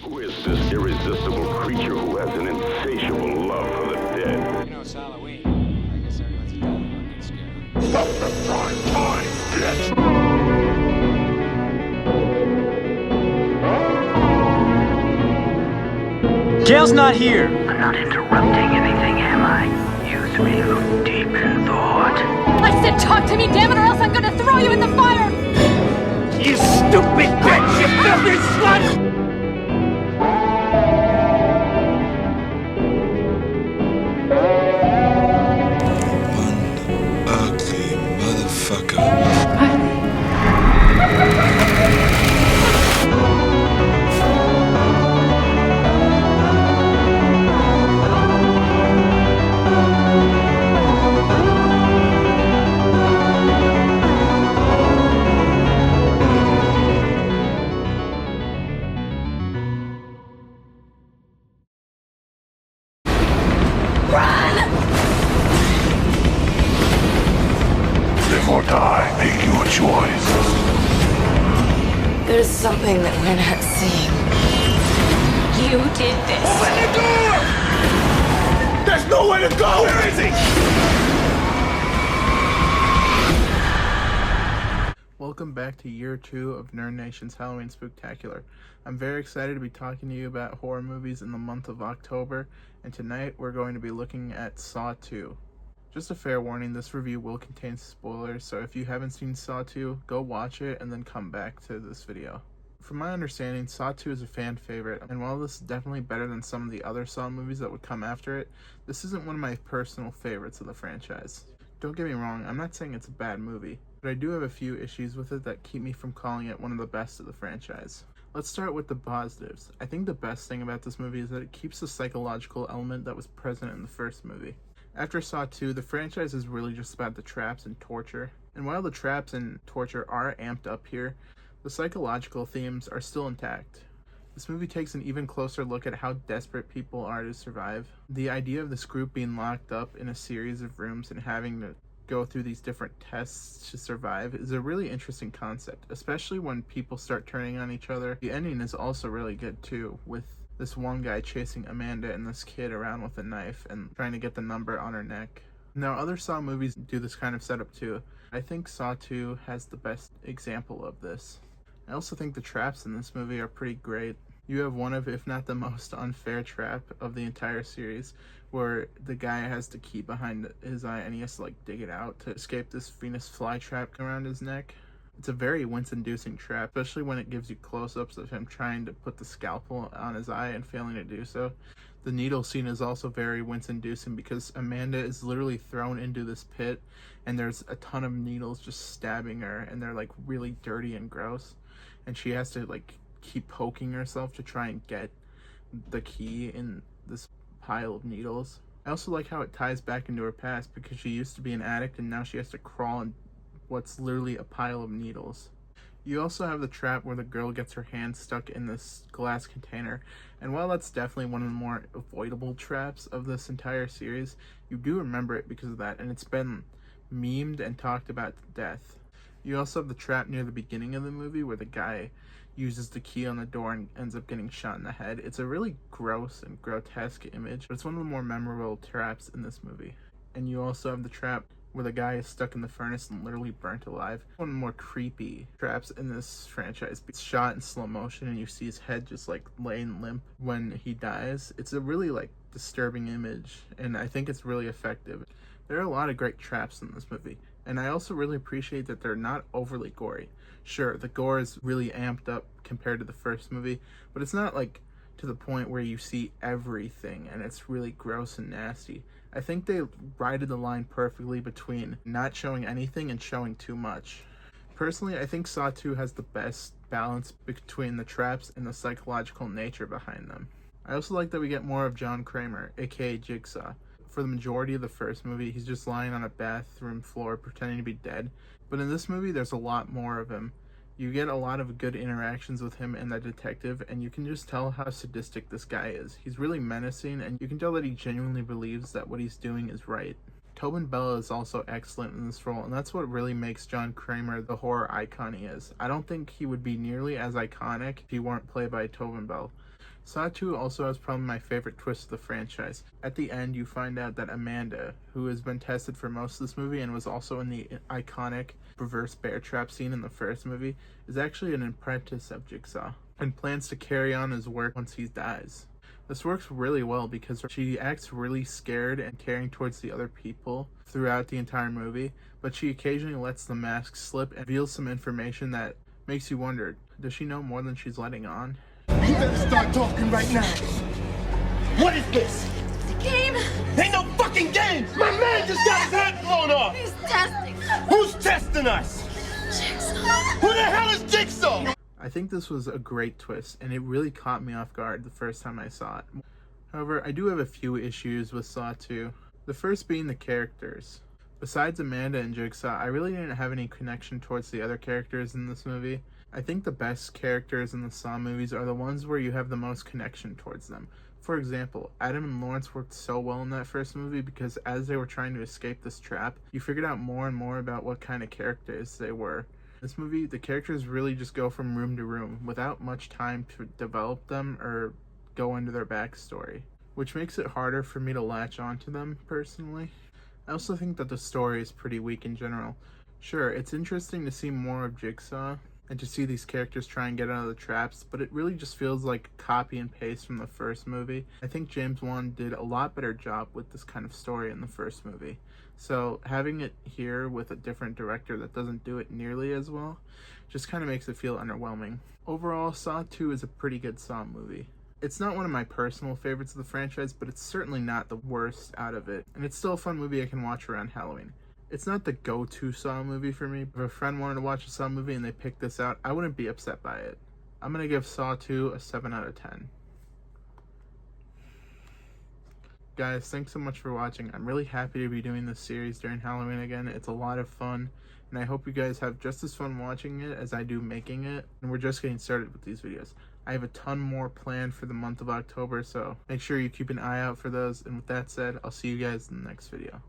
Who is this irresistible creature who has an insatiable love for the dead? You know, it's Halloween. I guess everyone's entitled to get scared. Stop the prime time, bitch! Gail's not here! I'm not interrupting anything, am I? You three look deep in thought. I said talk to me, damn it, or else I'm gonna throw you in the fire! You stupid bitch! You filthy slut! One ugly motherfucker. Live or die, make your choice. There's something that we're not seeing. You did this. There's nowhere to go! Where is he? Welcome back to year 2 of Nerd Nation's Halloween Spooktacular. I'm very excited to be talking to you about horror movies in the month of October, and tonight we're going to be looking at Saw 2. Just a fair warning, this review will contain spoilers, so if you haven't seen Saw 2, go watch it and then come back to this video. From my understanding, Saw 2 is a fan favorite, and while this is definitely better than some of the other Saw movies that would come after it, this isn't one of my personal favorites of the franchise. Don't get me wrong, I'm not saying it's a bad movie, but I do have a few issues with it that keep me from calling it one of the best of the franchise. Let's start with the positives. I think the best thing about this movie is that it keeps the psychological element that was present in the first movie. After Saw 2, the franchise is really just about the traps and torture. And while the traps and torture are amped up here, the psychological themes are still intact. This movie takes an even closer look at how desperate people are to survive. The idea of this group being locked up in a series of rooms and having to go through these different tests to survive is a really interesting concept, especially when people start turning on each other. The ending is also really good too, with this one guy chasing Amanda and this kid around with a knife and trying to get the number on her neck. Now, other Saw movies do this kind of setup too. I think Saw 2 has the best example of this. I also think the traps in this movie are pretty great. You have one of, if not the most unfair trap of the entire series, where the guy has the key behind his eye and he has to dig it out to escape this Venus flytrap around his neck. It's a very wince-inducing trap, especially when it gives you close-ups of him trying to put the scalpel on his eye and failing to do so. The needle scene is also very wince-inducing because Amanda is literally thrown into this pit and there's a ton of needles just stabbing her and they're really dirty and gross. And she has to keep poking herself to try and get the key in this pile of needles. I also like how it ties back into her past because she used to be an addict and now she has to crawl in what's literally a pile of needles. You also have the trap where the girl gets her hand stuck in this glass container, and while that's definitely one of the more avoidable traps of this entire series, you do remember it because of that, and it's been memed and talked about to death. You also have the trap near the beginning of the movie where the guy uses the key on the door and ends up getting shot in the head. It's a really gross and grotesque image, but it's one of the more memorable traps in this movie. And you also have the trap where the guy is stuck in the furnace and literally burnt alive. One of the more creepy traps in this franchise. It's shot in slow motion and you see his head just laying limp when he dies. It's a really disturbing image, and I think it's really effective. There are a lot of great traps in this movie, and I also really appreciate that they're not overly gory. Sure, the gore is really amped up compared to the first movie, but it's not to the point where you see everything and it's really gross and nasty. I think they righted the line perfectly between not showing anything and showing too much. Personally, I think Saw 2 has the best balance between the traps and the psychological nature behind them. I also like that we get more of John Kramer, aka Jigsaw. For the majority of the first movie, he's just lying on a bathroom floor pretending to be dead, but in this movie there's a lot more of him. You get a lot of good interactions with him and that detective, and you can just tell how sadistic this guy is. He's really menacing, and you can tell that he genuinely believes that what he's doing is right. Tobin Bell is also excellent in this role, and that's what really makes John Kramer the horror icon he is. I don't think he would be nearly as iconic if he weren't played by Tobin Bell. Saw 2 also has probably my favorite twist of the franchise. At the end, you find out that Amanda, who has been tested for most of this movie and was also in the iconic reverse bear trap scene in the first movie, is actually an apprentice of Jigsaw and plans to carry on his work once he dies. This works really well because she acts really scared and caring towards the other people throughout the entire movie, but she occasionally lets the mask slip and reveals some information that makes you wonder, does she know more than she's letting on? You better start talking right now. What is this? It's a game. Ain't no fucking game! My man just got his head blown off! He's testing. Who's testing us? Jigsaw. Who the hell is Jigsaw? I think this was a great twist, and it really caught me off guard the first time I saw it. However, I do have a few issues with Saw 2. The first being the characters. Besides Amanda and Jigsaw, I really didn't have any connection towards the other characters in this movie. I think the best characters in the Saw movies are the ones where you have the most connection towards them. For example, Adam and Lawrence worked so well in that first movie because as they were trying to escape this trap, you figured out more and more about what kind of characters they were. In this movie, the characters really just go from room to room without much time to develop them or go into their backstory, which makes it harder for me to latch onto them personally. I also think that the story is pretty weak in general. Sure, it's interesting to see more of Jigsaw and to see these characters try and get out of the traps, but it really just feels like copy and paste from the first movie. I think James Wan did a lot better job with this kind of story in the first movie. So having it here with a different director that doesn't do it nearly as well just kind of makes it feel underwhelming. Overall, Saw 2 is a pretty good Saw movie. It's not one of my personal favorites of the franchise, but it's certainly not the worst out of it, and it's still a fun movie I can watch around Halloween. It's not the go-to Saw movie for me. If a friend wanted to watch a Saw movie and they picked this out, I wouldn't be upset by it. I'm going to give Saw 2 a 7 out of 10. Guys, thanks so much for watching. I'm really happy to be doing this series during Halloween again. It's a lot of fun, and I hope you guys have just as fun watching it as I do making it. And we're just getting started with these videos. I have a ton more planned for the month of October, so make sure you keep an eye out for those. And with that said, I'll see you guys in the next video.